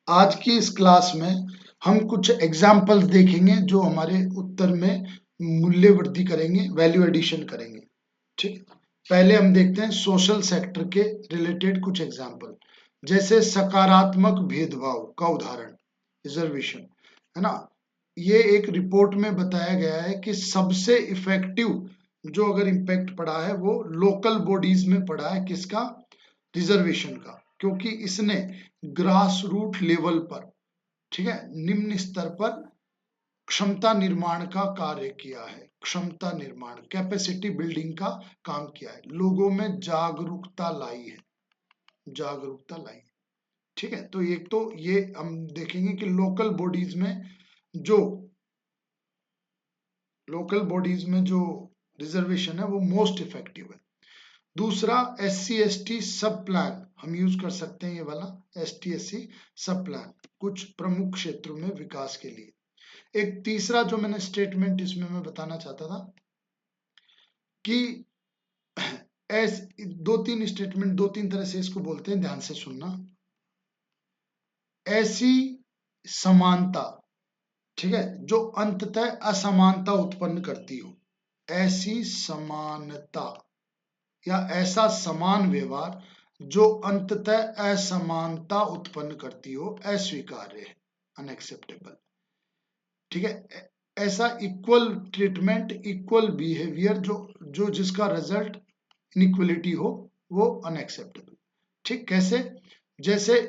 आज की इस क्लास में हम कुछ एग्जाम्पल्स देखेंगे जो हमारे उत्तर में मूल्य वृद्धि करेंगे, वैल्यू एडिशन करेंगे। ठीक, पहले हम देखते हैं सोशल सेक्टर के रिलेटेड कुछ एग्जाम्पल, जैसे सकारात्मक भेदभाव का उदाहरण रिजर्वेशन, है ना। ये एक रिपोर्ट में बताया गया है कि सबसे इफेक्टिव जो अगर इम्पैक्ट पड़ा है वो लोकल बॉडीज में पड़ा है, किसका? रिजर्वेशन का, क्योंकि इसने ग्रास रूट लेवल पर, ठीक है, निम्न स्तर पर क्षमता निर्माण का कार्य किया है। क्षमता निर्माण, कैपेसिटी बिल्डिंग का काम किया है, लोगों में जागरूकता लाई है, जागरूकता लाई। ठीक है, तो एक तो ये हम देखेंगे कि लोकल बॉडीज में जो रिजर्वेशन है वो मोस्ट इफेक्टिव है। दूसरा, SC/ST सब प्लान हम यूज कर सकते हैं, ये वाला ST/SC सब प्लान कुछ प्रमुख क्षेत्रों में विकास के लिए। एक तीसरा जो मैंने स्टेटमेंट इसमें मैं बताना चाहता था कि दो तीन स्टेटमेंट, दो तीन तरह से इसको बोलते हैं, ध्यान से सुनना। ऐसी समानता, ठीक है, जो अंततः असमानता उत्पन्न करती हो, ऐसी समानता या ऐसा समान व्यवहार जो अंततः असमानता उत्पन्न करती हो, अस्वीकार्य है, अनएक्सेप्टेबल। ठीक है, ऐसा इक्वल ट्रीटमेंट, इक्वल बिहेवियर जो जिसका रिजल्ट इनइक्वलिटी हो, वो अनएक्सेप्टेबल। ठीक, कैसे? जैसे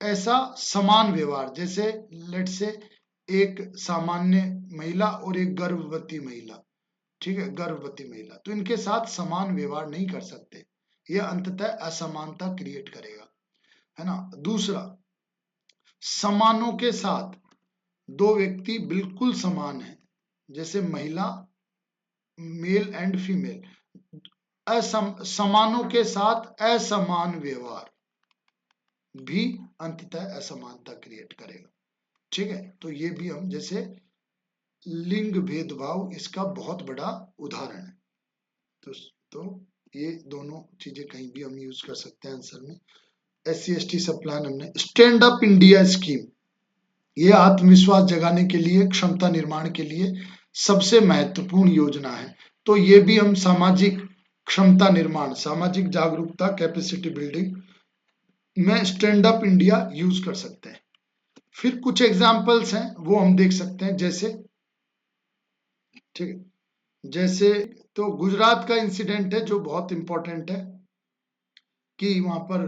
ऐसा समान व्यवहार, जैसे लेट से एक सामान्य महिला और एक गर्भवती महिला, ठीक है, गर्भवती महिला, तो इनके साथ समान व्यवहार नहीं कर सकते, यह अंततः असमानता क्रिएट करेगा, है ना। दूसरा, समानों के साथ दो व्यक्ति बिल्कुल समान है, जैसे महिला, मेल एंड फीमेल, समानों के साथ असमान व्यवहार भी अंततः असमानता क्रिएट करेगा। ठीक है, तो ये भी हम, जैसे लिंग भेदभाव इसका बहुत बड़ा उदाहरण है। तो ये दोनों चीजें कहीं भी हम यूज कर सकते हैं आंसर में। SC/ST सब प्लान हमने। स्टैंड अप इंडिया स्कीम, ये आत्मविश्वास जगाने के लिए, क्षमता निर्माण के लिए सबसे महत्वपूर्ण योजना है। तो ये भी हम सामाजिक क्षमता निर्माण, सामाजिक जागरूकता, कैपेसिटी बिल्डिंग में स्टैंड अप इंडिया यूज कर सकते हैं। फिर कुछ एग्जाम्पल्स हैं वो हम देख सकते हैं, जैसे, ठीक है, जैसे तो गुजरात का इंसिडेंट है जो बहुत इंपॉर्टेंट है, कि वहां पर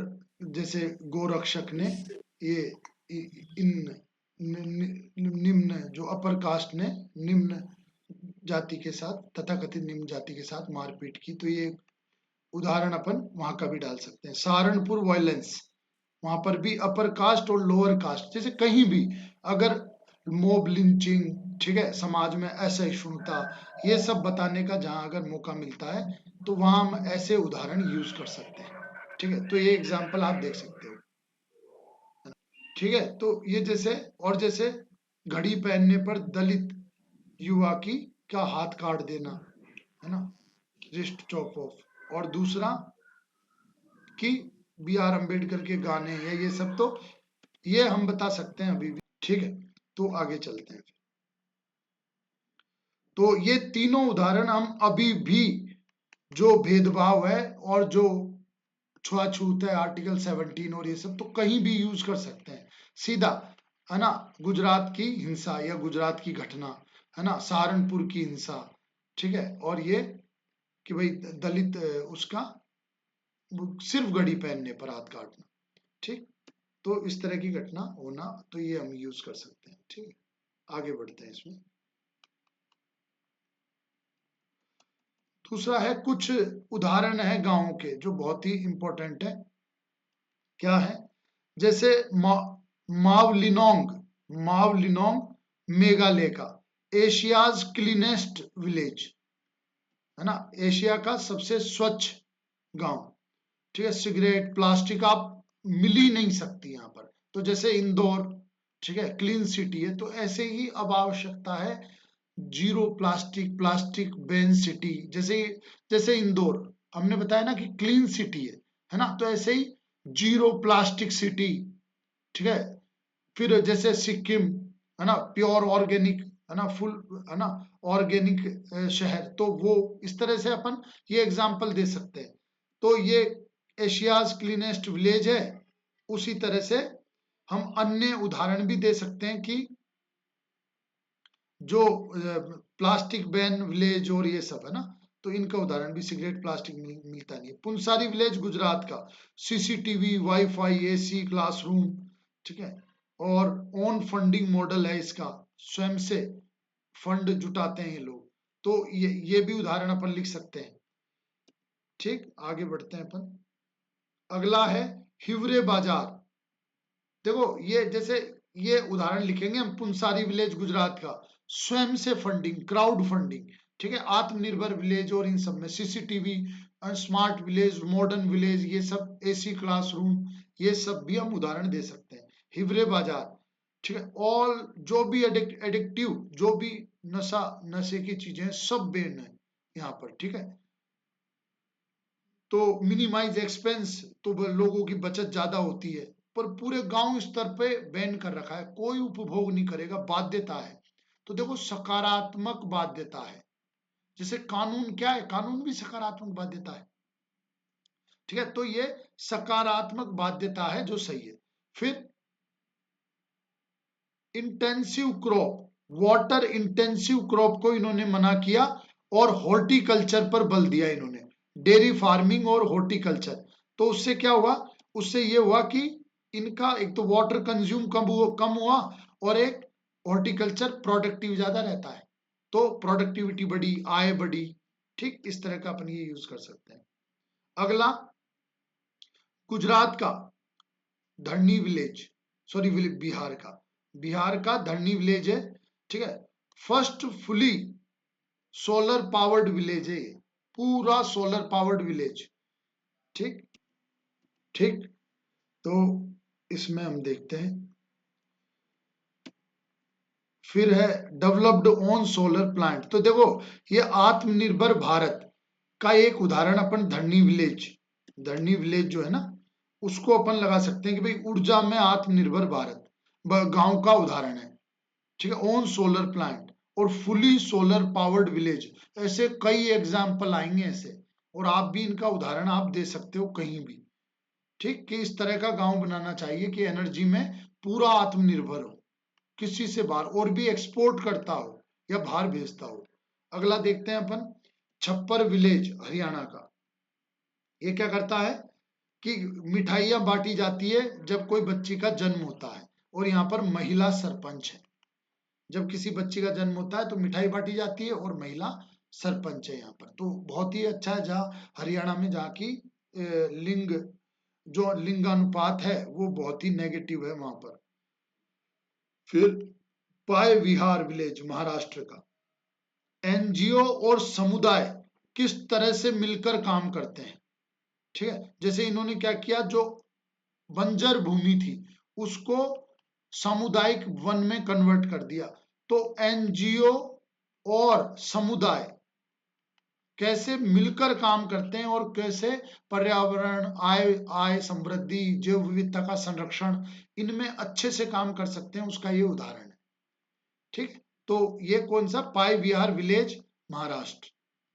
जैसे गोरक्षक ने ये इन निम्न जो अपर कास्ट ने निम्न जाति के साथ, तथाकथित निम्न जाति के साथ मारपीट की, तो ये उदाहरण अपन वहां का भी डाल सकते हैं। सहारनपुर वायलेंस, वहां पर भी अपर कास्ट और लोअर कास्ट, जैसे कहीं भी अगर मोब लिंचिंग, ठीक है, समाज में असहिष्णुता, ये सब बताने का जहां अगर मौका मिलता है तो वहां हम ऐसे उदाहरण यूज कर सकते हैं। ठीक है, तो ये एग्जाम्पल आप देख सकते हो। ठीक है, तो ये जैसे, और जैसे घड़ी पहनने पर दलित युवा की का हाथ काट देना, है ना, रिस्ट चॉप ऑफ। और दूसरा कि BR अम्बेडकर के गाने या ये सब, तो ये हम बता सकते हैं अभी भी। ठीक है, तो आगे चलते हैं। तो ये तीनों उदाहरण हम अभी भी, जो भेदभाव है और जो छुआछूत है, आर्टिकल 17 और ये सब, तो कहीं भी यूज कर सकते हैं सीधा, है ना। गुजरात की हिंसा या गुजरात की घटना, है ना, सहारनपुर की हिंसा, ठीक है, और ये कि भाई दलित उसका सिर्फ घड़ी पहनने पर हाथ काटना। ठीक, तो इस तरह की घटना होना, तो ये हम यूज कर सकते हैं। ठीक है, आगे बढ़ते हैं इसमें। दूसरा है, कुछ उदाहरण है गांवों के जो बहुत ही इंपॉर्टेंट है। क्या है? जैसे मावलिनोंग, मावलिनोंग मेघालय का एशियाज क्लीनेस्ट विलेज, है ना, एशिया का सबसे स्वच्छ गांव। ठीक है, सिगरेट, प्लास्टिक आप मिल ही नहीं सकती यहाँ पर। तो जैसे इंदौर, ठीक है, क्लीन सिटी है, तो ऐसे ही अब आवश्यकता है zero plastic, plastic ban city. जैसे जैसे इंदौर हमने बताया ना कि क्लीन सिटी है ना, तो ऐसे ही जीरो प्लास्टिक सिटी, ठीक है, फिर जैसे सिक्किम, है ना, प्योर ऑर्गेनिक, है ना, फुल, है ना, ऑर्गेनिक शहर, तो वो इस तरह से अपन ये एग्जांपल दे सकते हैं। तो ये एशियाज क्लीनेस्ट विलेज है। उसी तरह से हम अन्य उदाहरण भी दे सकते हैं कि जो प्लास्टिक बैन विलेज और ये सब है ना, तो इनका उदाहरण भी, सिगरेट प्लास्टिक मिलता नहीं है। पुंसारी विलेज गुजरात का, सीसीटीवी, वाईफाई, एसी, क्लासरूम, ठीक है, और ओन फंडिंग मॉडल है इसका, स्वयं से फंड जुटाते हैं ये लोग। तो ये भी उदाहरण अपन लिख सकते हैं। ठीक, आगे बढ़ते हैं अपन। अगला है हिवरे बाजार। देखो ये जैसे ये उदाहरण लिखेंगे हम, पुंसारी विलेज गुजरात का, स्वयं से फंडिंग, क्राउड फंडिंग, ठीक है, आत्मनिर्भर विलेज, और इन सब में CCTV, smart village, modern village, ये सब, एसी क्लासरूम, ये सब भी हम उदाहरण दे सकते हैं। हिवरे बाजार, ठीक है, ऑल जो भी एडिक्टिव, जो भी नशे की चीजें सब बैन है यहाँ पर, ठीक है। तो मिनिमाइज एक्सपेंस, तो लोगों की बचत ज्यादा होती है, पर पूरे गांव स्तर पे बैन कर रखा है, कोई उपभोग नहीं करेगा, बाध्यता है। तो देखो सकारात्मक बाध्यता है। जैसे कानून क्या है, कानून भी सकारात्मक बाध्यता है, ठीक है, तो ये सकारात्मक बाध्यता है जो सही है। फिर intensive crop, water intensive crop को इन्होंने मना किया, और हॉर्टिकल्चर पर बल दिया इन्होंने, डेयरी फार्मिंग और हॉर्टिकल्चर। तो उससे क्या हुआ, उससे ये हुआ कि इनका एक तो वाटर कंज्यूम कम हुआ, और एक हॉर्टिकल्चर प्रोडक्टिव ज्यादा रहता है, तो प्रोडक्टिविटी बढ़ी, आय बढ़ी। ठीक, इस तरह का अपन ये यूज कर सकते हैं। अगला गुजरात का धरनी विलेज, सॉरी बिहार का, बिहार का धरनी विलेज है, ठीक है, first fully solar powered village है, पूरा सोलर पावर्ड विलेज। ठीक, ठीक, तो इसमें हम देखते हैं। फिर है डेवलप्ड ऑन सोलर प्लांट। तो देखो ये आत्मनिर्भर भारत का एक उदाहरण अपन धरनी विलेज, धरनी विलेज जो है ना, उसको अपन लगा सकते हैं कि भाई ऊर्जा में आत्मनिर्भर भारत गांव का उदाहरण है, ठीक है, ऑन सोलर प्लांट और फुली सोलर पावर्ड विलेज। ऐसे कई एग्जाम्पल आएंगे ऐसे, और आप भी इनका उदाहरण आप दे सकते हो कहीं भी। ठीक, कि इस तरह का गांव बनाना चाहिए कि एनर्जी में पूरा आत्मनिर्भर हो, किसी से बाहर, और भी एक्सपोर्ट करता हो या बाहर भेजता हो। अगला देखते हैं अपन, छप्पर विलेज हरियाणा का। ये क्या करता है कि मिठाइयां बांटी जाती है जब कोई बच्ची का जन्म होता है, और यहाँ पर महिला सरपंच है। जब किसी बच्ची का जन्म होता है तो मिठाई बांटी जाती है, और महिला सरपंच है यहाँ पर। तो बहुत ही अच्छा है, जहाँ हरियाणा में जहाँ की लिंग, जो लिंगानुपात है वो बहुत ही नेगेटिव है वहां पर। फिर पाय विहार विलेज महाराष्ट्र का, एनजीओ और समुदाय किस तरह से मिलकर काम करते हैं। ठीक है, जैसे इन्होंने क्या किया, जो बंजर भूमि थी उसको सामुदायिक वन में कन्वर्ट कर दिया। तो एनजीओ और समुदाय कैसे मिलकर काम करते हैं, और कैसे पर्यावरण, आय समृद्धि, जैव विविधता का संरक्षण, इनमें अच्छे से काम कर सकते हैं, उसका ये उदाहरण है। ठीक, तो ये कौन सा, पाई विहार विलेज महाराष्ट्र,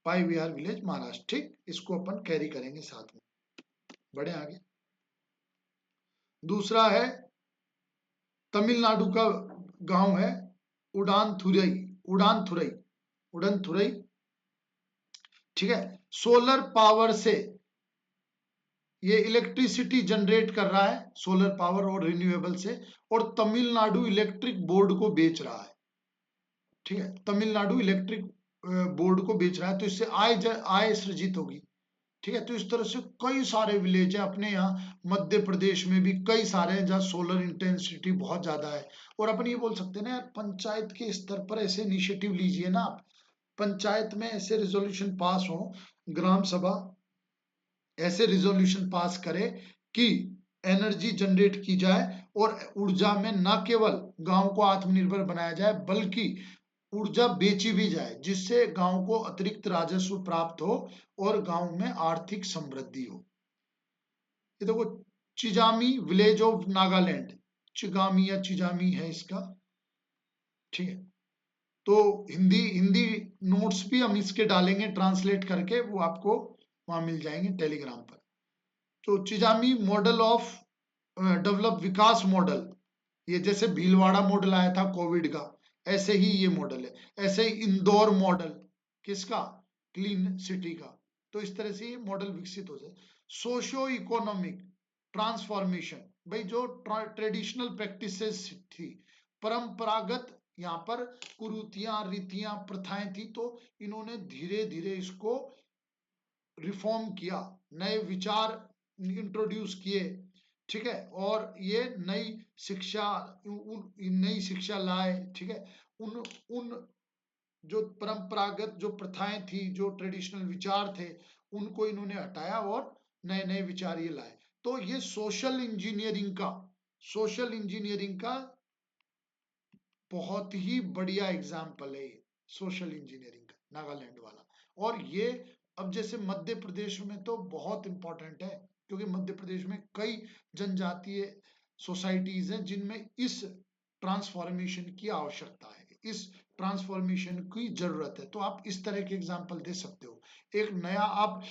पाई विहार विलेज महाराष्ट्र। ठीक, इसको अपन कैरी करेंगे साथ में। बढ़े आगे। दूसरा है तमिलनाडु का गांव है उड़ान थुरई, उड़ान थुरई, उड़न थुरई, ठीक है, सोलर पावर से ये इलेक्ट्रिसिटी जनरेट कर रहा है, सोलर पावर और रिन्यूएबल से, और तमिलनाडु इलेक्ट्रिक बोर्ड को बेच रहा है। ठीक है, तमिलनाडु इलेक्ट्रिक बोर्ड को बेच रहा है, तो इससे आय सृजित होगी। ठीक है, तो इस तरह से कई सारे विलेज है अपने यहाँ, मध्य प्रदेश में भी कई सारे हैं जहाँ सोलर इंटेंसिटी बहुत ज्यादा है। और अपन ये बोल सकते हैं ना यार, पंचायत के स्तर पर ऐसे इनिशिएटिव लीजिए ना आप, पंचायत में ऐसे रिजोल्यूशन पास हो, ग्राम सभा ऐसे रिजोल्यूशन पास करे कि एनर्जी जनरेट की जाए, और ऊर्जा में न केवल गांव को आत्मनिर्भर बनाया जाए, बल्कि ऊर्जा बेची भी जाए, जिससे गांव को अतिरिक्त राजस्व प्राप्त हो और गांव में आर्थिक समृद्धि हो। ये देखो चिजामी विलेज ऑफ नागालैंड, चिगामी या चिजामी है इसका, ठीक है। तो हिंदी हिंदी नोट्स भी हम इसके डालेंगे ट्रांसलेट करके, वो आपको वहां मिल जाएंगे टेलीग्राम पर। तो चिजामी मॉडल ऑफ डेवलप विकास मॉडल, ये जैसे भीलवाड़ा मॉडल आया था कोविड का, ऐसे ही ये मॉडल है। ऐसे ही इंदौर मॉडल किसका, क्लीन सिटी का। तो इस तरह से ये मॉडल विकसित हो जाए। सोशियो इकोनॉमिक ट्रांसफॉर्मेशन, भाई जो ट्रेडिशनल प्रैक्टिसेस थी, परंपरागत यहाँ पर कुरीतियां रीतियां प्रथाएं थी, तो इन्होंने धीरे धीरे इसको रिफॉर्म किया, नए विचार इंट्रोड्यूस किए, ठीक है। और ये नई शिक्षा लाए, ठीक है। उन उन जो परंपरागत जो प्रथाएं थी, जो ट्रेडिशनल विचार थे, उनको इन्होंने हटाया और नए नए विचार ये लाए। तो ये सोशल इंजीनियरिंग का बहुत ही बढ़िया एग्जाम्पल है ये, सोशल इंजीनियरिंग का, नागालैंड वाला। और ये अब जैसे मध्य प्रदेश में तो बहुत इंपॉर्टेंट है, क्योंकि मध्य प्रदेश में कई जनजातीय सोसाइटीज हैं जिनमें इस ट्रांसफॉर्मेशन की आवश्यकता है, इस ट्रांसफॉर्मेशन की जरूरत है। तो आप इस तरह के एग्जाम्पल दे सकते हो। एक नया आप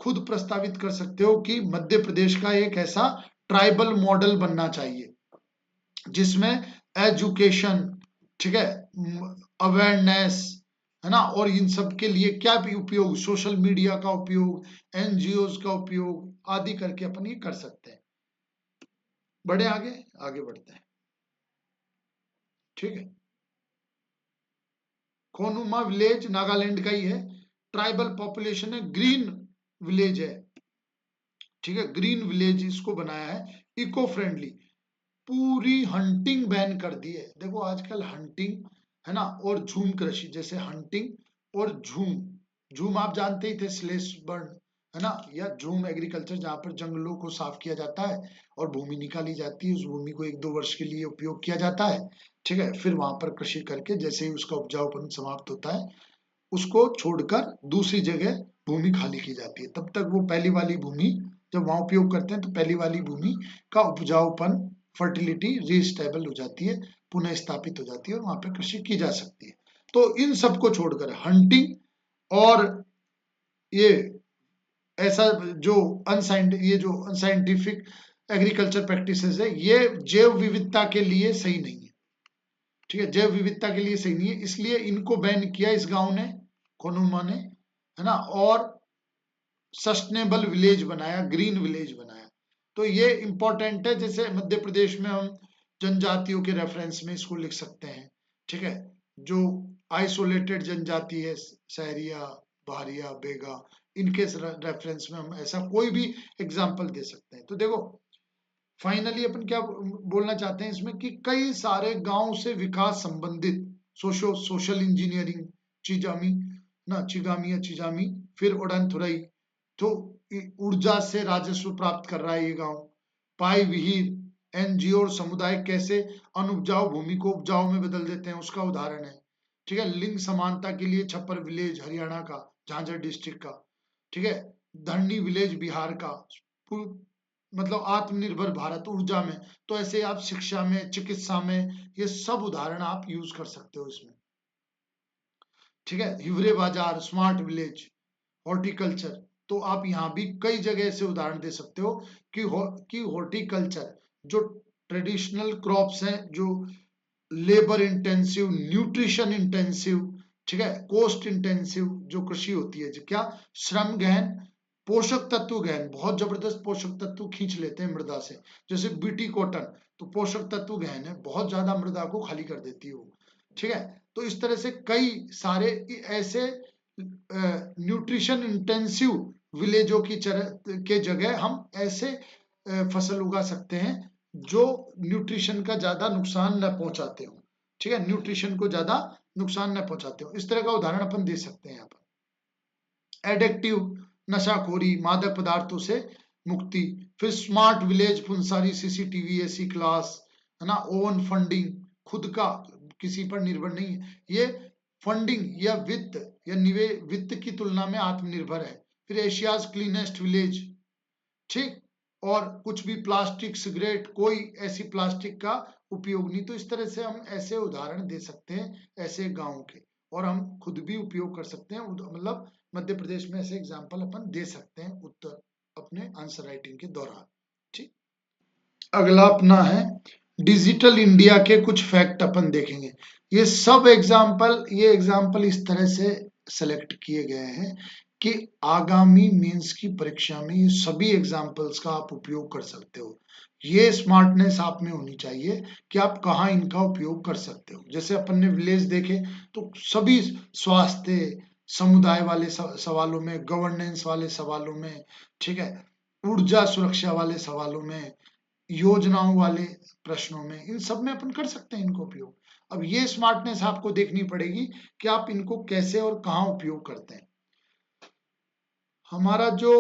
खुद प्रस्तावित कर सकते हो कि मध्य प्रदेश का एक ऐसा ट्राइबल मॉडल बनना चाहिए जिसमें एजुकेशन, ठीक है, अवेयरनेस, है ना, और इन सब के लिए क्या भी उपयोग, सोशल मीडिया का उपयोग, एनजीओज का उपयोग आदि करके अपन ये कर सकते हैं। बढ़े आगे, आगे बढ़ते हैं, ठीक है। कोनुमा विलेज नागालैंड का ही है, ट्राइबल पॉपुलेशन है, ग्रीन विलेज है, ठीक है। ग्रीन विलेज इसको बनाया है, इको फ्रेंडली, पूरी हंटिंग बैन कर दी है। देखो आजकल हंटिंग, है ना, और झूम कृषि, जैसे हंटिंग और झूम, झूम आप जानते ही थे, स्लेश बर्न, है ना, या झूम एग्रीकल्चर, जहां पर जंगलों को साफ किया जाता है और भूमि निकाली जाती है, उस भूमि को 1-2 वर्ष के लिए उपयोग किया जाता है, ठीक है। फिर वहां पर कृषि करके जैसे ही उसका उपजाऊपन समाप्त होता है, उसको छोड़कर दूसरी जगह भूमि खाली की जाती है। तब तक वो पहली वाली भूमि जब वहां उपयोग करते हैं, तो पहली वाली भूमि का उपजाऊपन, फर्टिलिटी रीस्टेबल हो जाती है, पुनः स्थापित हो जाती है, और वहां पर कृषि की जा सकती है। तो इन सबको छोड़कर हंटिंग और ये ऐसा जो ये जो अनसाइंटिफिक एग्रीकल्चर प्रैक्टिसेस है, ये जैव विविधता के लिए सही नहीं है, ठीक है। जैव विविधता के लिए सही नहीं है, इसलिए इनको बैन किया इस गांव ने, कोनुमा ने, है ना, और सस्टेनेबल विलेज बनाया, ग्रीन विलेज बनाया। तो ये इंपॉर्टेंट है, जैसे मध्य प्रदेश में हम जनजातियों के रेफरेंस में इसको लिख सकते हैं, ठीक है। जो आइसोलेटेड जनजाति है, सहरिया, भारिया, बेगा, इनके रेफरेंस में हम ऐसा कोई भी एग्जाम्पल दे सकते हैं। तो देखो फाइनली अपन क्या बोलना चाहते हैं इसमें, कि कई सारे गांव से विकास संबंधित सोशल इंजीनियरिंग, चिजामी ना, चिगामी या चिजामी, फिर ओडनथुरई, तो ऊर्जा से राजस्व प्राप्त कर रहा है ये गांव। पाई विहीर, एनजीओ और समुदाय कैसे अनुपजाऊ भूमि को उपजाऊ में बदल देते हैं, उसका उदाहरण है, ठीक है। लिंग समानता के लिए छप्पर विलेज हरियाणा का, झांझर डिस्ट्रिक्ट का, ठीक है। धरनी विलेज बिहार का, मतलब आत्मनिर्भर भारत ऊर्जा में। तो ऐसे आप शिक्षा में, चिकित्सा में, ये सब उदाहरण आप यूज कर सकते हो इसमें, ठीक है। हिवरे बाजार, स्मार्ट विलेज, हॉर्टिकल्चर, तो आप यहाँ भी कई जगह से उदाहरण दे सकते हो कि हॉर्टिकल्चर जो ट्रेडिशनल क्रॉप्स हैं, जो लेबर इंटेंसिव, न्यूट्रिशन इंटेंसिव, ठीक है, कोस्ट इंटेंसिव जो कृषि होती है, जो क्या श्रम गहन, पोषक तत्व गहन, बहुत जबरदस्त पोषक तत्व खींच लेते हैं मृदा से, जैसे बीटी कॉटन, तो पोषक तत्व गहन है, बहुत ज्यादा मृदा को खाली कर देती है वो, ठीक है। तो इस तरह से कई सारे ऐसे न्यूट्रिशन इंटेंसिव विलेजों के जगह हम ऐसे फसल उगा सकते हैं जो न्यूट्रिशन का ज्यादा नुकसान न पहुंचाते हो, ठीक है, न्यूट्रिशन को ज्यादा नुकसान न पहुंचाते हो। इस तरह का उदाहरण अपन दे सकते हैं यहाँ पर। एडिक्टिव, नशाखोरी, मादक पदार्थों से मुक्ति, फिर स्मार्ट विलेज, फुंसारी, सीसीटीवी, एसी क्लास, है ना, ओवन फंडिंग, खुद का किसी पर निर्भर नहीं है, ये फंडिंग या वित्त की तुलना में आत्मनिर्भर है। फिर एशियाज क्लीनेस्ट विलेज, ठीक, और कुछ भी प्लास्टिक, सिगरेट, कोई ऐसी प्लास्टिक का उपयोग नहीं। तो इस तरह से हम ऐसे उदाहरण दे सकते हैं ऐसे गांव के, और हम खुद भी उपयोग कर सकते हैं, मतलब मध्य प्रदेश में ऐसे एग्जाम्पल अपन दे सकते हैं उत्तर अपने आंसर राइटिंग के दौरान। ठीक, अगला अपना है डिजिटल इंडिया के कुछ फैक्ट अपन देखेंगे। ये सब एग्जाम्पल, ये एग्जाम्पल इस तरह से सेलेक्ट किए गए हैं कि आगामी मेंस की परीक्षा में ये सभी एग्जाम्पल्स का आप उपयोग कर सकते हो। ये स्मार्टनेस आप में होनी चाहिए कि आप कहाँ इनका उपयोग कर सकते हो। जैसे अपन ने विलेज देखे तो सभी स्वास्थ्य, समुदाय वाले सवालों में, गवर्नेंस वाले सवालों में, ठीक है, ऊर्जा सुरक्षा वाले सवालों में, योजनाओं वाले प्रश्नों में, इन सब में अपन कर सकते हैं इनको उपयोग। अब ये स्मार्टनेस आपको देखनी पड़ेगी कि आप इनको कैसे और कहाँ उपयोग करते हैं। हमारा जो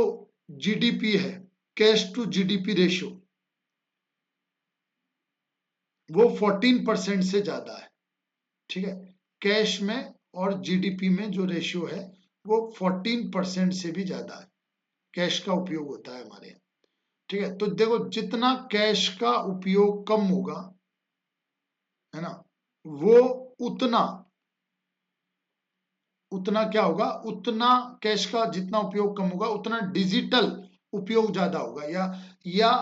जीडीपी है, कैश टू जीडीपी रेशियो, वो 14% से ज्यादा है। ठीक है, कैश में और जीडीपी में जो रेशियो है वो 14% से भी ज्यादा है, कैश का उपयोग होता है हमारे यहाँ। ठीक है, तो देखो जितना कैश का उपयोग कम होगा, है ना, वो उतना उतना क्या होगा, उतना कैश का जितना उपयोग कम होगा उतना डिजिटल उपयोग ज्यादा होगा, या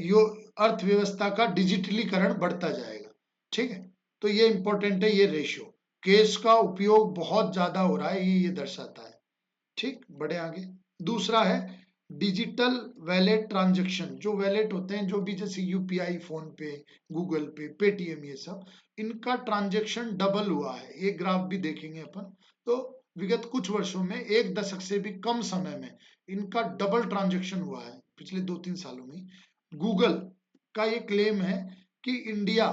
यो अर्थव्यवस्था का डिजिटलीकरण बढ़ता जाएगा। ठीक है, तो ये इंपॉर्टेंट है, ये रेशियो कैश का उपयोग बहुत ज्यादा हो रहा है, ये दर्शाता है। ठीक, बढ़े आगे। दूसरा है डिजिटल वैलेट ट्रांजैक्शन। जो वैलेट होते हैं, जो भी जैसे यूपीआई, फोन पे, गूगल पे, पेटीएम, ये सब, इनका ट्रांजैक्शन डबल हुआ है। ये ग्राफ भी देखेंगे अपन। तो विगत कुछ वर्षों में, 1 दशक से भी कम समय में इनका डबल ट्रांजैक्शन हुआ है, पिछले 2-3 सालों में। गूगल का ये क्लेम है कि इंडिया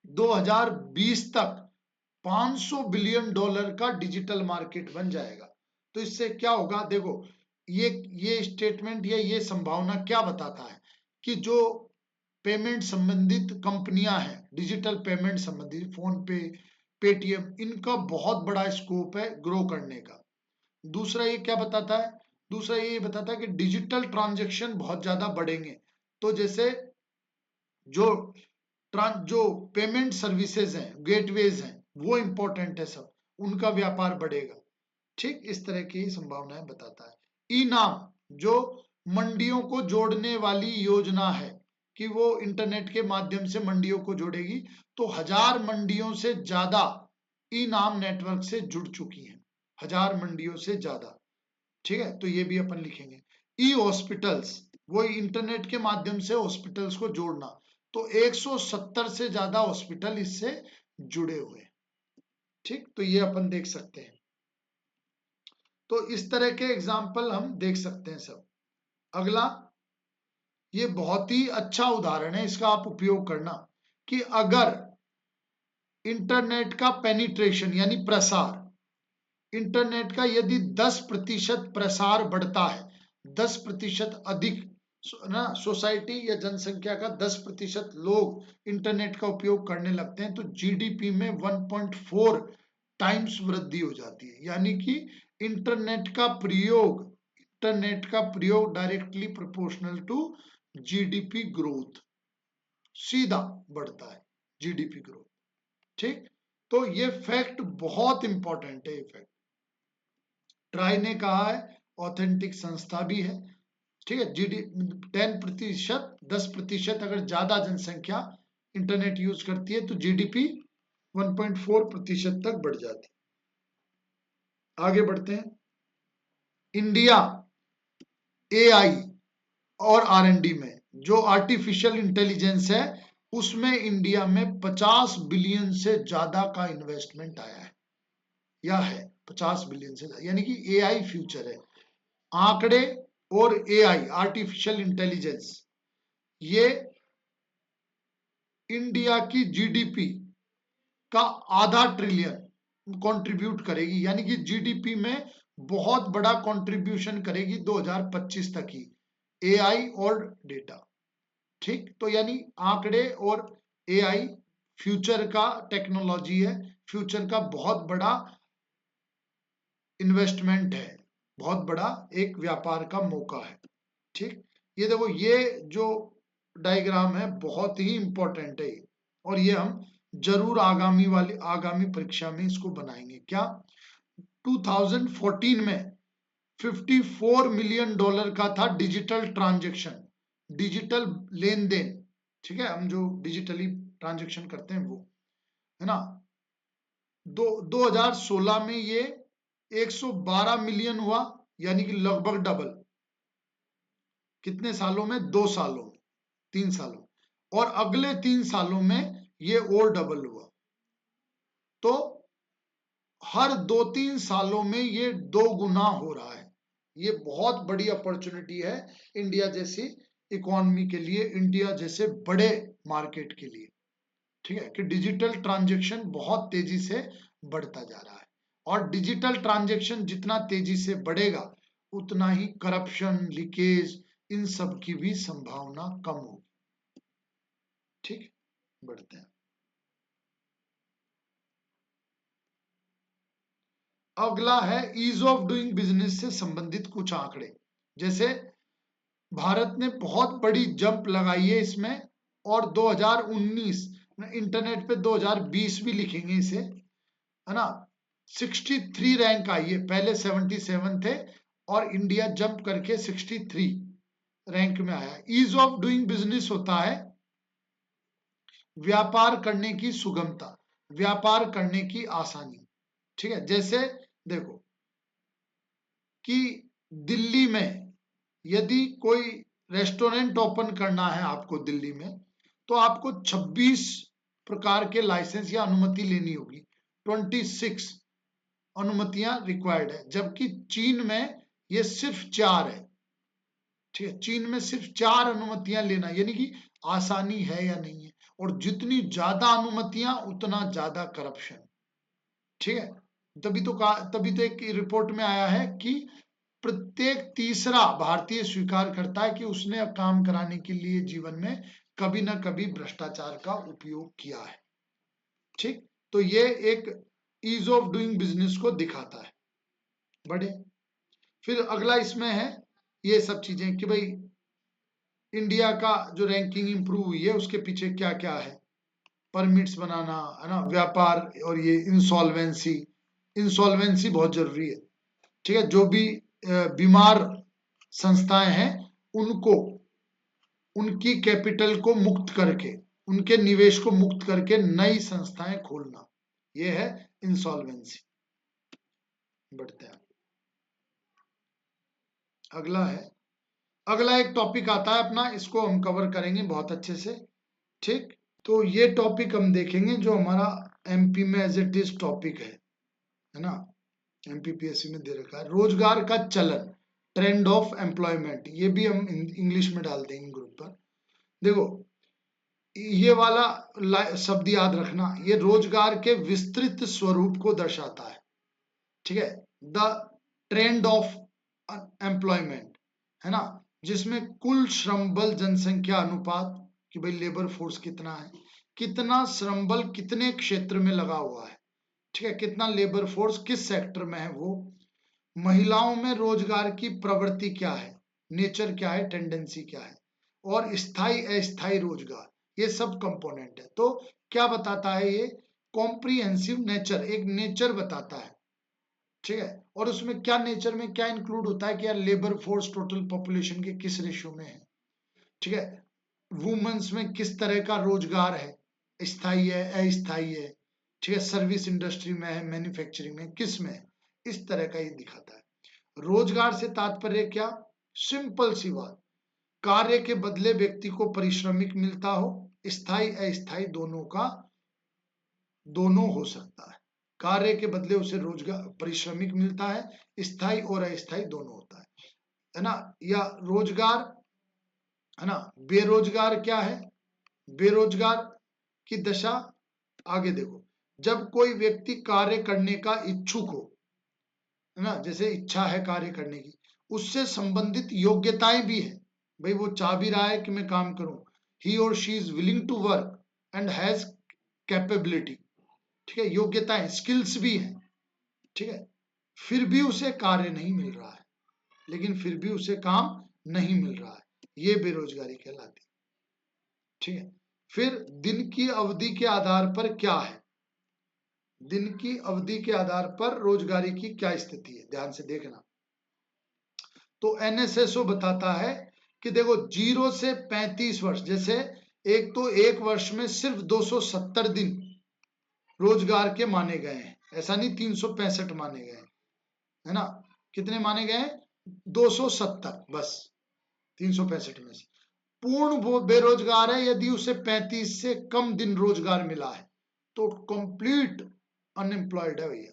2020 तक $500 बिलियन का डिजिटल मार्केट बन जाएगा। तो इससे क्या होगा, देखो ये स्टेटमेंट या ये संभावना क्या बताता है कि जो पेमेंट संबंधित कंपनियां हैं, डिजिटल पेमेंट संबंधित, फोन पे, पेटीएम, इनका बहुत बड़ा स्कोप है ग्रो करने का। दूसरा ये क्या बताता है, दूसरा ये बताता है कि डिजिटल ट्रांजैक्शन बहुत ज्यादा बढ़ेंगे। तो जैसे जो पेमेंट सर्विसेज हैं, गेटवेज हैं, वो इंपॉर्टेंट है, सब उनका व्यापार बढ़ेगा। ठीक, इस तरह की संभावनाएं बताता है। ई नाम जो मंडियों को जोड़ने वाली योजना है कि वो इंटरनेट के माध्यम से मंडियों को जोड़ेगी, तो 1000 मंडियों से ज्यादा ई नाम नेटवर्क से जुड़ चुकी हैं, 1000 मंडियों से ज्यादा। ठीक है, तो ये भी अपन लिखेंगे। ई हॉस्पिटल्स, वो इंटरनेट के माध्यम से हॉस्पिटल्स को जोड़ना, तो 170 से ज्यादा हॉस्पिटल इससे जुड़े हुए हैं। ठीक, तो ये अपन देख सकते हैं। तो इस तरह के एग्जाम्पल हम देख सकते हैं सब। अगला, ये बहुत ही अच्छा उदाहरण है, इसका आप उपयोग करना कि अगर इंटरनेट का पेनिट्रेशन यानी प्रसार, इंटरनेट का यदि 10% प्रसार बढ़ता है, 10% अधिक ना, सोसाइटी या जनसंख्या का 10% लोग इंटरनेट का उपयोग करने लगते हैं, तो जीडीपी में 1.4 टाइम्स वृद्धि हो जाती है। यानी कि इंटरनेट का प्रयोग directly proportional to GDP growth, सीधा बढ़ता है जीडीपी ग्रोथ। ठीक, तो ये फैक्ट बहुत इंपॉर्टेंट है। ये फैक्ट ट्राई ने कहा है, ऑथेंटिक संस्था भी है। ठीक है, 10%, 10% अगर ज्यादा जनसंख्या इंटरनेट यूज करती है तो जीडीपी 1.4% तक बढ़ जाती है। आगे बढ़ते हैं। इंडिया एआई और आरएनडी में, जो आर्टिफिशियल इंटेलिजेंस है, उसमें इंडिया में 50 बिलियन से ज्यादा का इन्वेस्टमेंट आया है, या है 50 बिलियन से ज्यादा, यानी कि एआई फ्यूचर है। आंकड़े और एआई, आर्टिफिशियल इंटेलिजेंस, ये इंडिया की जीडीपी का आधा ट्रिलियन कंट्रीब्यूट करेगी, यानी कि जीडीपी में बहुत बड़ा कंट्रीब्यूशन करेगी 2025 तक ही एआई और डेटा। ठीक, तो यानी आंकड़े और एआई फ्यूचर का टेक्नोलॉजी है, फ्यूचर का बहुत बड़ा इन्वेस्टमेंट है, बहुत बड़ा एक व्यापार का मौका है। ठीक, ये देखो, ये जो डायग्राम है बहुत ही इंपॉर्टेंट है और ये हम जरूर आगामी परीक्षा में इसको बनाएंगे। क्या 2014 में $54 मिलियन का था डिजिटल ट्रांजैक्शन, डिजिटल लेन देन। ठीक है, हम जो डिजिटली ट्रांजैक्शन करते हैं वो, है ना। 2016 में ये 112 मिलियन हुआ, यानी कि लगभग डबल। कितने सालों में? 2 सालों में, 3 सालों। और अगले 3 सालों में ये और डबल हुआ। तो हर 2-3 सालों में ये 2 गुना हो रहा है। ये बहुत बड़ी अपॉर्चुनिटी है इंडिया जैसी इकोनॉमी के लिए, इंडिया जैसे बड़े मार्केट के लिए। ठीक है, कि डिजिटल ट्रांजैक्शन बहुत तेजी से बढ़ता जा रहा है और डिजिटल ट्रांजैक्शन जितना तेजी से बढ़ेगा उतना ही करप्शन, लीकेज, इन सब की भी संभावना कम होगी। ठीक, बढ़ते हैं। अगला है ईज ऑफ डूइंग बिजनेस से संबंधित कुछ आंकड़े। जैसे भारत ने बहुत बड़ी जंप लगाई है इसमें, और 2019, इंटरनेट पे 2020 भी लिखेंगे इसे, है ना। 63 रैंक आई है, पहले 77 थे और इंडिया जंप करके 63 रैंक में आया। ईज ऑफ डूइंग बिजनेस होता है व्यापार करने की सुगमता, व्यापार करने की आसानी। ठीक है, जैसे देखो कि दिल्ली में यदि कोई रेस्टोरेंट ओपन करना है आपको दिल्ली में, तो आपको 26 प्रकार के लाइसेंस या अनुमति लेनी होगी। 26 अनुमतियां रिक्वायर्ड है, जबकि चीन में ये सिर्फ 4 है। ठीक है, चीन में सिर्फ 4 अनुमतियां लेना, यानी कि आसानी है या नहीं है। और जितनी ज्यादा अनुमतियां उतना ज्यादा करप्शन। ठीक है, तभी तो एक रिपोर्ट में आया है कि प्रत्येक तीसरा भारतीय स्वीकार करता है कि उसने काम कराने के लिए जीवन में कभी ना कभी भ्रष्टाचार का उपयोग किया है। ठीक, तो ये एक ईज ऑफ डूइंग बिजनेस को दिखाता है। बढ़े, फिर अगला इसमें है ये सब चीजें कि भाई इंडिया का जो रैंकिंग इंप्रूव हुई है उसके पीछे क्या क्या है। परमिट्स बनाना, है ना, व्यापार, और ये इंसॉल्वेंसी, इंसॉल्वेंसी बहुत जरूरी है। ठीक है, जो भी बीमार संस्थाएं हैं उनको, उनकी कैपिटल को मुक्त करके, उनके निवेश को मुक्त करके नई संस्थाएं खोलना, यह है इंसॉल्वेंसी। बढ़ते हैं, अगला है, अगला एक टॉपिक आता है अपना, इसको हम कवर करेंगे बहुत अच्छे से। ठीक, तो ये टॉपिक हम देखेंगे जो हमारा एमपी में एज इट इज टॉपिक है ना, एमपीपीएससी में दे रखा है, रोजगार का चलन, ट्रेंड ऑफ एम्प्लॉयमेंट। ये भी हम इंग्लिश में डाल देंगे ग्रुप पर। देखो, ये वाला शब्द याद रखना, ये रोजगार के विस्तृत स्वरूप को दर्शाता है। ठीक है, द ट्रेंड ऑफ एम्प्लॉयमेंट, है ना, जिसमें कुल श्रम बल जनसंख्या अनुपात, कि भाई लेबर फोर्स कितना है, कितना श्रम बल कितने क्षेत्र में लगा हुआ है। ठीक है, कितना लेबर फोर्स किस सेक्टर में है वो, महिलाओं में रोजगार की प्रवृत्ति क्या है, नेचर क्या है, टेंडेंसी क्या है, और स्थायी अस्थायी रोजगार, ये सब कंपोनेंट है। तो क्या बताता है ये, कॉम्प्रिहेंसिव नेचर, एक नेचर बताता है। ठीक है, और उसमें क्या, नेचर में क्या इंक्लूड होता है कि यार लेबर फोर्स टोटल पॉपुलेशन के किस रेशियो में है। ठीक है, वुमेन्स में किस तरह का रोजगार है, स्थायी है अस्थायी है। ठीक है, सर्विस इंडस्ट्री में है, मैन्युफैक्चरिंग में, किस में है, इस तरह का ये दिखाता है। रोजगार से तात्पर्य क्या, सिंपल सी बात, कार्य के बदले व्यक्ति को पारिश्रमिक मिलता हो, स्थायी अस्थायी दोनों का, दोनों हो सकता है। कार्य के बदले उसे रोजगार पारिश्रमिक मिलता है, स्थायी और अस्थायी दोनों होता है ना। या रोजगार, है ना, बेरोजगार क्या है, बेरोजगार की दशा, आगे देखो, जब कोई व्यक्ति कार्य करने का इच्छुक हो, है ना, जैसे इच्छा है कार्य करने की, उससे संबंधित योग्यताएं भी है, भाई वो चाह भी रहा है कि मैं काम करूं, ही और she is willing to work and has capability. ठीक है, योग्यताएं, स्किल्स भी हैं। ठीक है, फिर भी उसे कार्य नहीं मिल रहा है, लेकिन फिर भी उसे काम नहीं मिल रहा है, ये बेरोजगारी कहलाती है। ठीक है, फिर दिन की अवधि के आधार पर क्या है, दिन की अवधि के आधार पर रोजगारी की क्या स्थिति है, ध्यान से देखना। तो एनएसएसओ बताता है कि देखो 0 से 35 वर्ष, जैसे एक तो एक वर्ष में सिर्फ 270 दिन रोजगार के माने गए हैं, ऐसा नहीं 365 माने गए हैं, है ना, कितने माने गए हैं, 270 बस 365 में से। पूर्ण वो बेरोजगार है यदि उसे 35 से कम दिन रोजगार मिला है, तो कंप्लीट अनएम्प्लॉयड है भैया।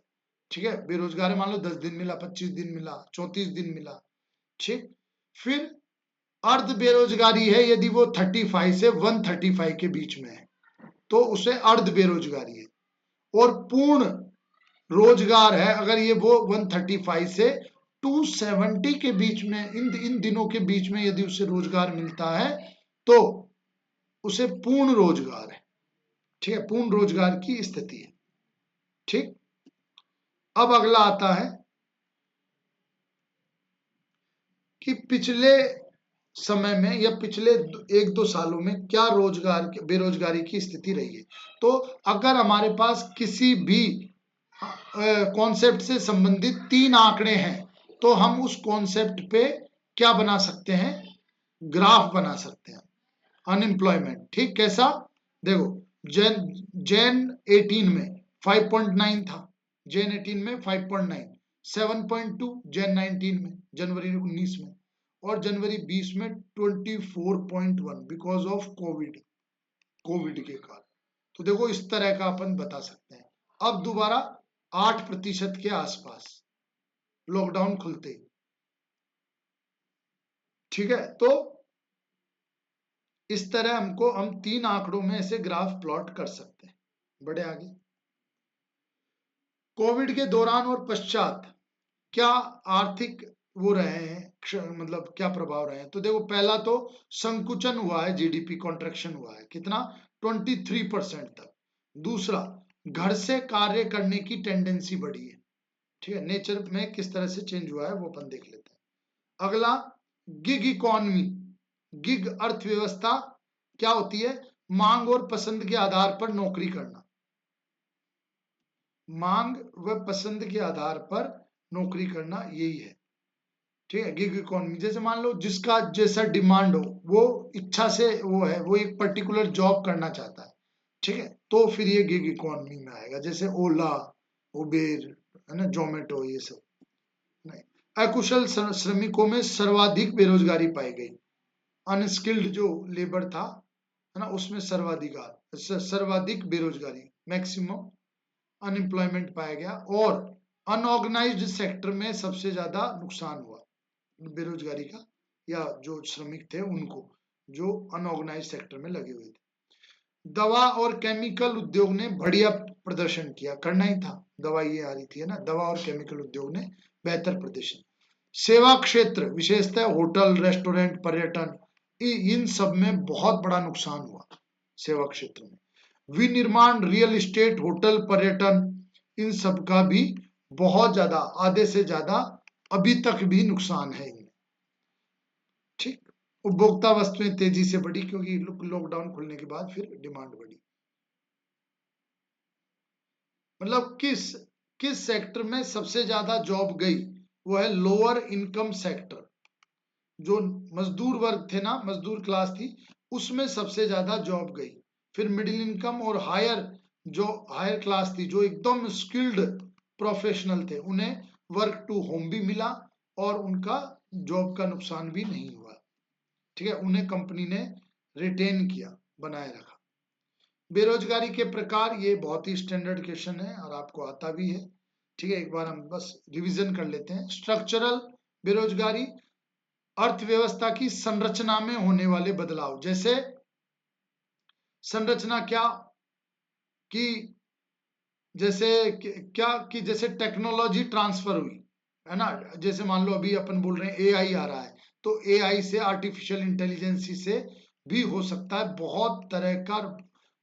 ठीक है, बेरोजगार है, मान लो 10 दिन मिला, 25 दिन मिला, 34 दिन मिला। ठीक, फिर अर्ध बेरोजगारी है यदि वो 35 से 135 के बीच में है, तो उसे अर्ध बेरोजगारी है। और पूर्ण रोजगार है अगर ये वो 135 से 270 के बीच में, इन दिनों के बीच में यदि उसे रोजगार मिलता है तो उसे पूर्ण रोजगार है। ठीक है, पूर्ण रोजगार की स्थिति है। ठीक, अब अगला आता है कि पिछले समय में या पिछले 1-2 सालों में क्या रोजगार बेरोजगारी की स्थिति रही है। तो अगर हमारे पास किसी भी कॉन्सेप्ट से संबंधित 3 आंकड़े हैं तो हम उस कॉन्सेप्ट पे क्या बना सकते हैं, ग्राफ बना सकते हैं, अनएम्प्लॉयमेंट। ठीक, कैसा, देखो जैन 18 में 5.9 था, जैन 18 में 5.9, 7.2 जैन 19 में, जनवरी 19 में, और जनवरी 20 में 24.1 बिकॉज ऑफ कोविड के कारण। तो देखो इस तरह का अपन बता सकते हैं। अब दोबारा 8% के आसपास लॉकडाउन खुलते। ठीक है, तो इस तरह हम 3 आंकड़ों में ऐसे ग्राफ प्लॉट कर सकते हैं। बढ़े आगे, कोविड के दौरान और पश्चात क्या आर्थिक वो रहे हैं, मतलब क्या प्रभाव रहे हैं। तो देखो पहला तो संकुचन हुआ है, जीडीपी कॉन्ट्रैक्शन हुआ है, कितना, 23% तक। दूसरा, घर से कार्य करने की टेंडेंसी बढ़ी है। ठीक है, नेचर में किस तरह से चेंज हुआ है वो अपन देख लेते हैं। अगला, गिग इकोनॉमी, गिग अर्थव्यवस्था क्या होती है, मांग और पसंद के आधार पर नौकरी करना, मांग व पसंद के आधार पर नौकरी करना, यही है। ठीक है, गिग इकोनॉमी, जैसे मान लो जिसका जैसा डिमांड हो, वो इच्छा से वो है, वो एक पर्टिकुलर जॉब करना चाहता है। ठीक है, तो फिर ये गिग इकोनॉमी में आएगा, जैसे ओला, उबेर, है ना, जोमेटो, ये सब नहीं। अकुशल श्रमिकों में सर्वाधिक बेरोजगारी पाई गई, अनस्किल्ड जो लेबर था, है ना, उसमें सर्वाधिक बेरोजगारी, मैक्सिमम अनएम्प्लॉयमेंट पाया गया। और अनऑर्गेनाइज्ड सेक्टर में सबसे ज्यादा नुकसान हुआ बेरोजगारी का, या जो श्रमिक थे उनको, जो अनऑर्गेनाइज सेक्टर में लगे हुए थे। दवा और केमिकल उद्योग ने बढ़िया प्रदर्शन किया, करना ही था, दवा ये आ रही थी, है ना, दवा और केमिकल उद्योग ने बेहतर प्रदर्शन। सेवा क्षेत्र विशेषतः होटल, रेस्टोरेंट, पर्यटन, इन सब में बहुत बड़ा नुकसान हुआ सेवा क्षेत्र में। विनिर्माण, रियल एस्टेट, होटल, पर्यटन, इन सब का भी बहुत ज्यादा, आधे से ज्यादा अभी तक भी नुकसान है इनमें। ठीक, उपभोक्ता वस्तुएं तेजी से बढ़ी क्योंकि लॉकडाउन खुलने के बाद फिर डिमांड बढ़ी। मतलब किस किस सेक्टर में सबसे ज्यादा जॉब गई, वो है लोअर इनकम सेक्टर, जो मजदूर वर्ग थे ना, मजदूर क्लास थी, उसमें सबसे ज्यादा जॉब गई। फिर मिडिल इनकम और जो हायर क्लास थी, जो एकदम स्किल्ड प्रोफेशनल थे, उन्हें वर्क टू होम भी मिला और उनका जॉब का नुकसान भी नहीं हुआ। ठीक है, उन्हें कंपनी ने रिटेन किया, बनाए रखा। बेरोजगारी के प्रकार, ये बहुत ही स्टैंडर्ड क्वेश्चन है और आपको आता भी है। ठीक है, एक बार हम बस रिवीजन कर लेते हैं। स्ट्रक्चरल बेरोजगारी, अर्थव्यवस्था की संरचना में होने वाले बदलाव, जैसे संरचना क्या, कि जैसे क्या कि जैसे टेक्नोलॉजी ट्रांसफर हुई, है ना, जैसे मान लो अभी अपन बोल रहे हैं एआई आ रहा है, तो एआई से, आर्टिफिशियल इंटेलिजेंसी से भी हो सकता है बहुत तरह का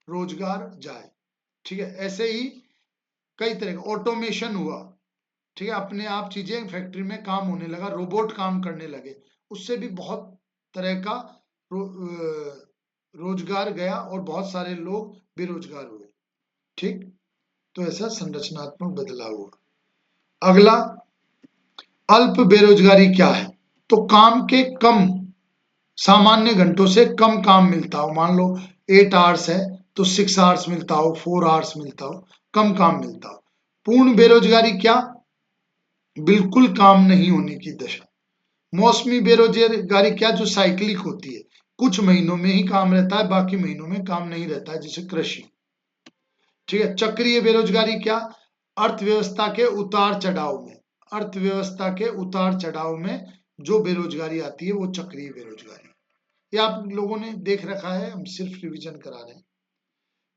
रोजगार जाए। ठीक है, ऐसे ही कई तरह का ऑटोमेशन हुआ। ठीक है, अपने आप चीजें फैक्ट्री में काम होने लगा, रोबोट काम करने लगे, उससे भी बहुत तरह का रोजगार गया और बहुत सारे लोग बेरोजगार हुए। ठीक, तो ऐसा संरचनात्मक बदलाव हुआ। अगला, अल्प बेरोजगारी क्या है? तो काम के कम, सामान्य घंटों से कम काम मिलता हो। मान लो 8 आवर्स है तो 6 आवर्स मिलता हो, 4 आवर्स मिलता हो, कम काम मिलता हो। पूर्ण बेरोजगारी क्या? बिल्कुल काम नहीं होने की दशा। मौसमी बेरोजगारी क्या? जो साइक्लिक होती है, कुछ महीनों में ही काम रहता है, बाकी महीनों में काम नहीं रहता है, जैसे कृषि। ठीक है। चक्रीय बेरोजगारी क्या? अर्थव्यवस्था के उतार चढ़ाव में, अर्थव्यवस्था के उतार चढ़ाव में जो बेरोजगारी आती है वो चक्रीय बेरोजगारी। ये आप लोगों ने देख रखा है, हम सिर्फ रिवीजन करा रहे हैं।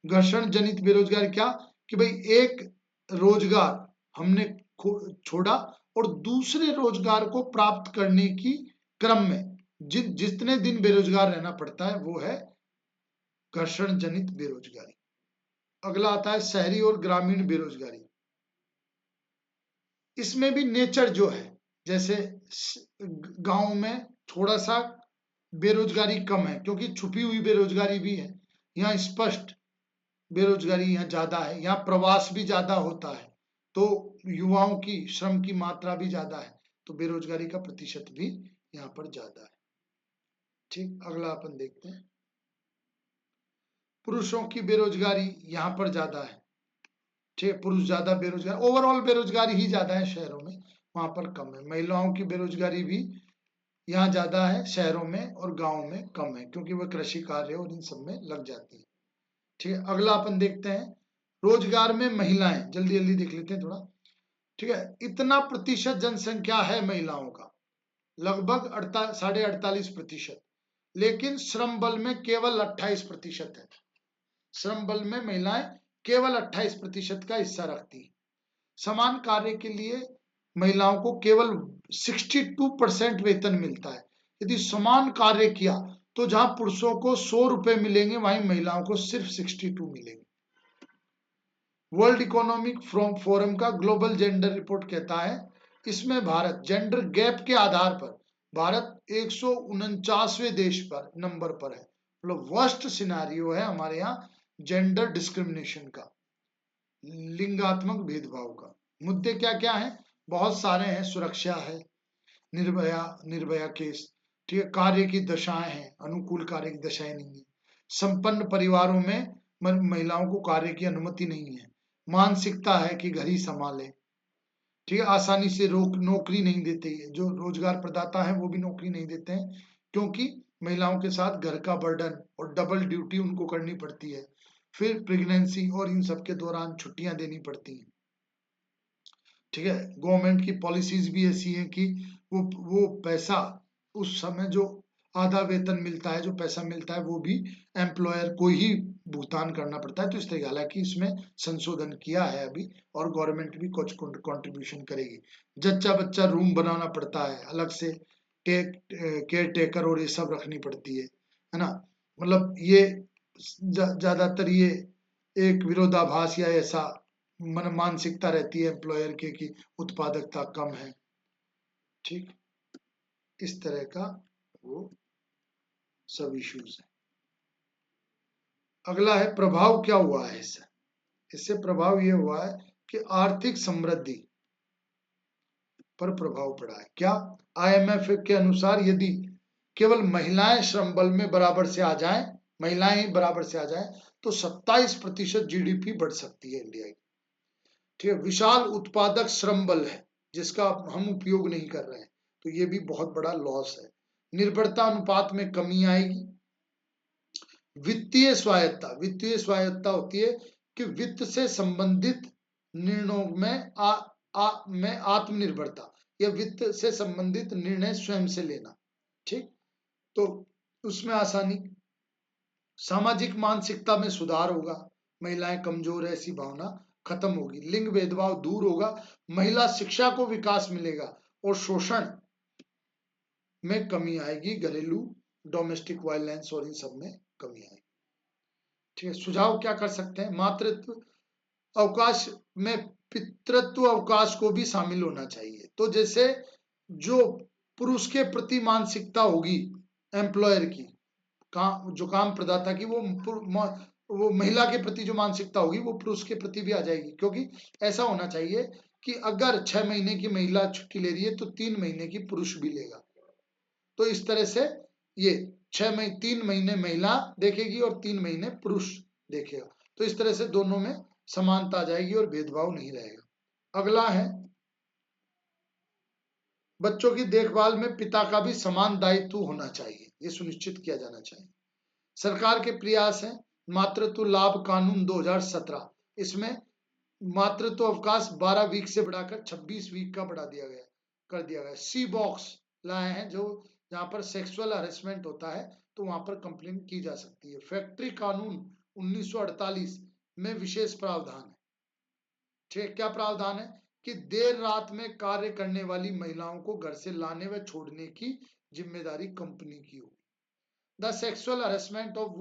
घर्षण जनित बेरोजगारी क्या? कि भाई एक रोजगार हमने छोड़ा और दूसरे रोजगार को प्राप्त करने की क्रम में जितने दिन बेरोजगार रहना पड़ता है वो है घर्षण जनित बेरोजगारी। अगला आता है शहरी और ग्रामीण बेरोजगारी। इसमें भी नेचर जो है, जैसे गांव में थोड़ा सा बेरोजगारी कम है क्योंकि छुपी हुई बेरोजगारी भी है, यहाँ स्पष्ट बेरोजगारी यहाँ ज्यादा है। यहाँ प्रवास भी ज्यादा होता है तो युवाओं की श्रम की मात्रा भी ज्यादा है, तो बेरोजगारी का प्रतिशत भी यहाँ पर ज्यादा है। ठीक, अगला अपन देखते हैं। पुरुषों की बेरोजगारी यहाँ पर ज्यादा है। ठीक, पुरुष ज्यादा बेरोजगार, ओवरऑल बेरोजगारी ही ज्यादा है शहरों में, वहां पर कम है। महिलाओं की बेरोजगारी भी यहाँ ज्यादा है शहरों में, और गांव में कम है क्योंकि वह कृषि कार्य और इन सब में लग जाती है। ठीक है, अगला अपन देखते हैं रोजगार में महिलाएं, जल्दी जल्दी देख लेते हैं थोड़ा। ठीक है, इतना प्रतिशत जनसंख्या है महिलाओं का, लगभग 48.5%, लेकिन श्रम बल में केवल 28% है। श्रम बल में महिलाएं केवल 28% का हिस्सा रखती है। समान कार्य के लिए महिलाओं को केवल 62% वेतन मिलता है। यदि समान कार्य किया तो जहां पुरुषों को 100 रुपए मिलेंगे वहीं महिलाओं को सिर्फ 62 मिलेंगे। वर्ल्ड इकोनॉमिक फोरम का ग्लोबल जेंडर रिपोर्ट कहता है इसमें भारत जेंडर गैप के आधार पर भारत 149वें देश पर नंबर पर है। मतलब वर्स्ट सिनारियो है हमारे यहाँ जेंडर डिस्क्रिमिनेशन का, लिंगात्मक भेदभाव का। मुद्दे क्या क्या है? बहुत सारे हैं। सुरक्षा है, निर्भया केस, ठीक है, कार्य की दशाएं हैं, अनुकूल कार्य की दशाएं नहीं है, संपन्न परिवारों में महिलाओं को कार्य की अनुमति नहीं है, मानसिकता है कि घर ही संभाले, ठीक है, आसानी से नौकरी नहीं देते, जो रोजगार प्रदाता है वो भी नौकरी नहीं देते हैं क्योंकि महिलाओं के साथ घर का बर्डन और डबल ड्यूटी उनको करनी पड़ती है। फिर प्रेगनेंसी और इन सब के दौरान छुट्टियां देनी पड़ती हैं। ठीक है, गवर्नमेंट की पॉलिसीज भी ऐसी हैं कि वो पैसा उस समय जो आधा वेतन मिलता है, जो पैसा मिलता है वो भी एम्प्लॉयर को ही भुगतान करना पड़ता है। तो इस तरह, हालांकि इसमें संशोधन किया है अभी और गवर्नमेंट भी कुछ कंट्रीब्यूशन करेगी। जच्चा बच्चा रूम बनाना पड़ता है अलग से, केयर टेकर और ये सब रखनी पड़ती है ना। मतलब ये ज्यादातर ये एक विरोधाभास या ऐसा मानसिकता रहती है एम्प्लॉयर के कि उत्पादकता कम है। ठीक, इस तरह का वो सब इश्यूज है। अगला है प्रभाव क्या हुआ है इससे। इससे प्रभाव ये हुआ है कि आर्थिक समृद्धि पर प्रभाव पड़ा है। क्या? IMF के अनुसार यदि केवल महिलाएं श्रम बल में बराबर से आ जाएं, महिलाएं ही बराबर से आ जाएं, तो 27% GDP बढ़ सकती है इंडिया की। ठीक है, विशाल उत्पादक श्रम बल है जिसका हम उपयोग नहीं कर रहे हैं, तो ये भी बहुत बड़ा लॉस है। निर्भरता अनुपात में कमी आएगी। वित्तीय स्वायत्ता, वित्तीय स्वायत्ता होती है कि वित्त से संबंधित निर्णयों में आत्मनिर्भरता या वित्त से संबंधित निर्णय स्वयं से लेना। ठीक, तो उसमें आसानी। सामाजिक मानसिकता में सुधार होगा, महिलाएं कमजोर है ऐसी भावना खत्म होगी, लिंग भेदभाव दूर होगा, महिला शिक्षा को विकास मिलेगा और शोषण में कमी आएगी, घरेलू डोमेस्टिक वायलेंस और इन सब में कमी आएगी। ठीक है, सुझाव क्या कर सकते हैं? मातृत्व अवकाश में पितृत्व अवकाश को भी शामिल होना चाहिए। तो जैसे जो पुरुष के प्रति मानसिकता होगी एम्प्लॉयर की, जो काम प्रदाता की, वो महिला के प्रति जो मानसिकता होगी वो पुरुष के प्रति भी आ जाएगी। क्योंकि ऐसा होना चाहिए कि अगर 6 महीने की महिला छुट्टी ले रही है तो 3 महीने की पुरुष भी लेगा। तो इस तरह से ये 3 महीने महिला देखेगी और 3 महीने पुरुष देखेगा। तो इस तरह से दोनों में समानता आ जाएगी और भेदभाव नहीं रहेगा। अगला है, बच्चों की देखभाल में पिता का भी समान दायित्व होना चाहिए, ये सुनिश्चित किया जाना चाहिए। सरकार के प्रयास है मातृत्व लाभ कानून 2017, इसमें मातृत्व अवकाश 12 वीक से बढ़ाकर 26 वीक का बढ़ा दिया गया, कर दिया गया। सी बॉक्स लाए हैं, जो जहां पर सेक्सुअल हरेसमेंट होता है तो वहां पर कंप्लेन की जा सकती है। फैक्ट्री कानून 1948 में विशेष प्रावधान है। ठीक, क्या प्रावधान है कि देर रात में कार्य करने वाली महिलाओं को घर से लाने व छोड़ने की जिम्मेदारी कंपनी की होगी। The sexual harassment of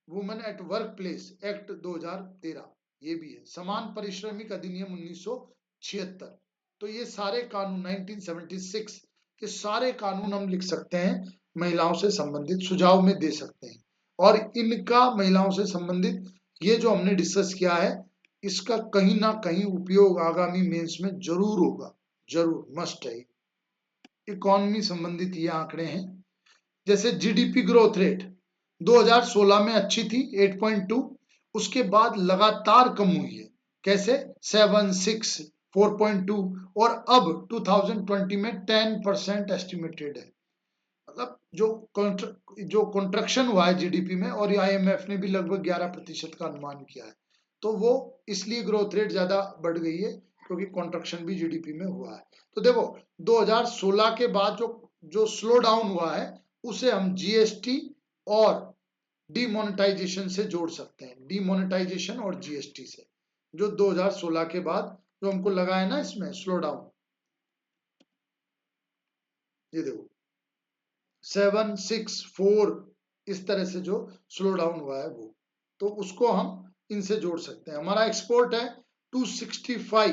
women at work place act 2013, ये भी है। समान परिश्रमिक अधिनियम 1976। तो ये सारे कानून 1976 के सारे कानून हम लिख सकते हैं, महिलाओं से संबंधित सुझाव में दे सकते हैं। और इनका महिलाओं से संबंधित ये जो हमने डिस्कस किया है, इसका कहीं ना कहीं उपयोग आगामी मेंस में जरूर होगा, जरूर, मस्ट है। इकोनॉमी संबंधित ये आंकड़े हैं, जैसे जीडीपी ग्रोथ रेट 2016 में अच्छी थी 8.2, उसके बाद लगातार कम हुई है। कैसे? 7, 6, 4.2 और अब 2020 में 10% एस्टिमेटेड है। मतलब जो कॉन्ट्रैक्शन हुआ है जीडीपी में, और आईएमएफ ने भी लगभग 11% का अनुमान किया है। तो वो इसलिए ग्रोथ रेट ज्यादा बढ़ गई है क्योंकि कॉन्ट्रैक्शन भी जीडीपी में हुआ है। तो देखो 2016 के बाद जो स्लो डाउन हुआ है उसे हम जीएसटी और डीमोनेटाइजेशन से जोड़ सकते हैं। डीमोनेटाइजेशन और जीएसटी से, जो 2016 के बाद जो हमको लगा है ना इसमें स्लो डाउन, ये देखो 7, 6, 4 इस तरह से जो स्लो डाउन हुआ है वो, तो उसको हम इनसे जोड़ सकते हैं। हमारा एक्सपोर्ट है $265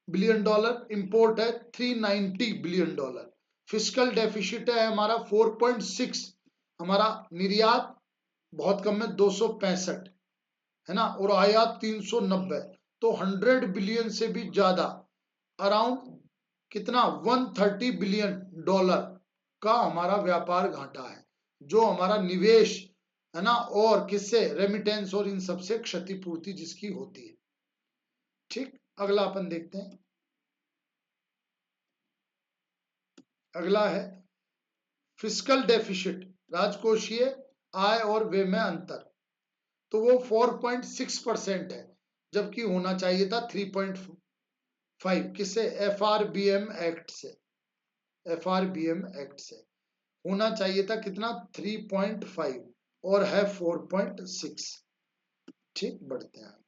बिलियन, इंपोर्ट है $390 बिलियन, फिस्कल डेफिसिट है हमारा 4.6, हमारा निर्यात बहुत कम है 265 है ना, और आयात 390, तो 100 बिलियन से भी ज्यादा, अराउंड कितना 130 बिलियन डॉलर का हमारा व्यापार घाटा है, जो हमारा निवेश है ना, और किससे, रेमिटेंस और इन सबसे क्षतिपूर्ति जिसकी होती है। ठीक, अगला अपन देखते हैं। अगला है फिस्कल डेफिसिट, राजकोषीय आय और व्यय में अंतर। तो वो 4.6% है, जबकि होना चाहिए था 3.5। किससे? एफआरबीएम एक्ट से, एफआरबीएम एक्ट से होना चाहिए था कितना, 3.5 और है 4.6। ठीक, बढ़ते हैं।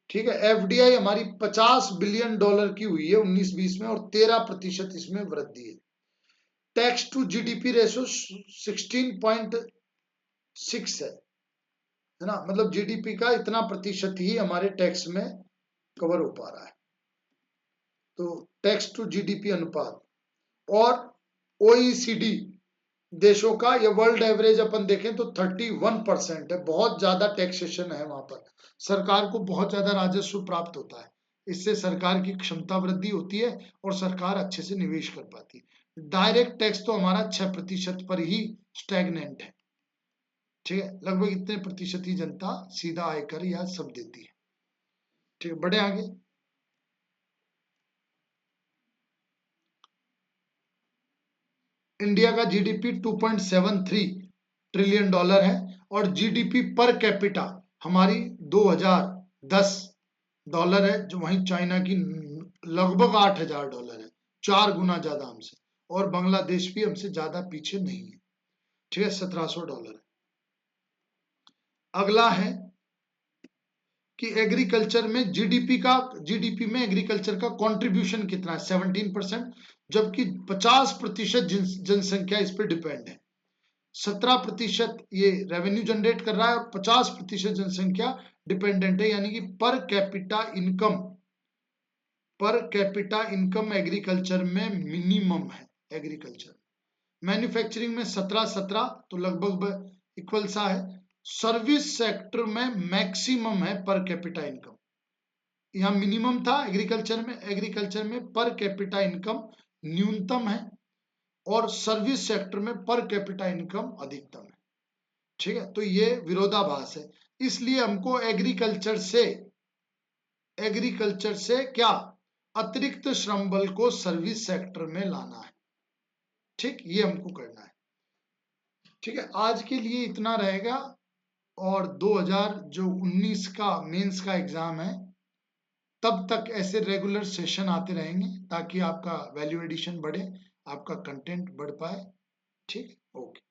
ठीक है, एफडीआई हमारी $50 बिलियन की हुई है 19-20 में, और 13% इसमें वृद्धि है। टैक्स टू जीडीपी रेशो 16.6 है ना, मतलब जीडीपी का इतना प्रतिशत ही हमारे टैक्स में कवर हो पा रहा है। तो टैक्स टू जीडीपी अनुपात, और ओईसीडी देशों का ये वर्ल्ड एवरेज अपन देखें तो 31% है। बहुत ज्यादा टैक्सेशन है वहां पर, सरकार को बहुत ज्यादा राजस्व प्राप्त होता है, इससे सरकार की क्षमता वृद्धि होती है और सरकार अच्छे से निवेश कर पाती है। डायरेक्ट टैक्स तो हमारा 6% पर ही स्टैग्नेंट है। ठीक है, लगभग इतने प्रतिशत ही जनता सीधा आयकर या सब देती है। ठीक है, बढ़े आगे। इंडिया का जीडीपी 2.73 ट्रिलियन डॉलर है, और जीडीपी पर कैपिटा हमारी 2010 डॉलर है, जो वहीं चाइना की लगभग $8,000 है, 4 गुना ज्यादा हमसे, और बांग्लादेश भी हमसे ज्यादा पीछे नहीं है। ठीक है, $1,700 है। अगला है कि एग्रीकल्चर में जीडीपी में एग्रीकल्चर का कंट्रीब्यूशन कितना है, 17%, जबकि 50% जनसंख्या इस पर डिपेंड है। 17% ये रेवेन्यू जनरेट कर रहा है और 50% जनसंख्या डिपेंडेंट है, यानी कि पर कैपिटा इनकम एग्रीकल्चर में मिनिमम है। एग्रीकल्चर मैन्युफैक्चरिंग में 17 तो लगभग इक्वल सा है। सर्विस सेक्टर में मैक्सिमम है पर कैपिटा इनकम, यहाँ मिनिमम था एग्रीकल्चर में पर कैपिटा इनकम न्यूनतम है और सर्विस सेक्टर में पर कैपिटा इनकम अधिकतम है। ठीक है, तो ये विरोधाभास है, इसलिए हमको एग्रीकल्चर से क्या अतिरिक्त श्रम बल को सर्विस सेक्टर में लाना है। ठीक, ये हमको करना है। ठीक है, आज के लिए इतना रहेगा और 2019 का मेंस का एग्जाम है, तब तक ऐसे रेगुलर सेशन आते रहेंगे ताकि आपका वैल्यू एडिशन बढ़े, आपका कंटेंट बढ़ पाए। ठीक, ओके।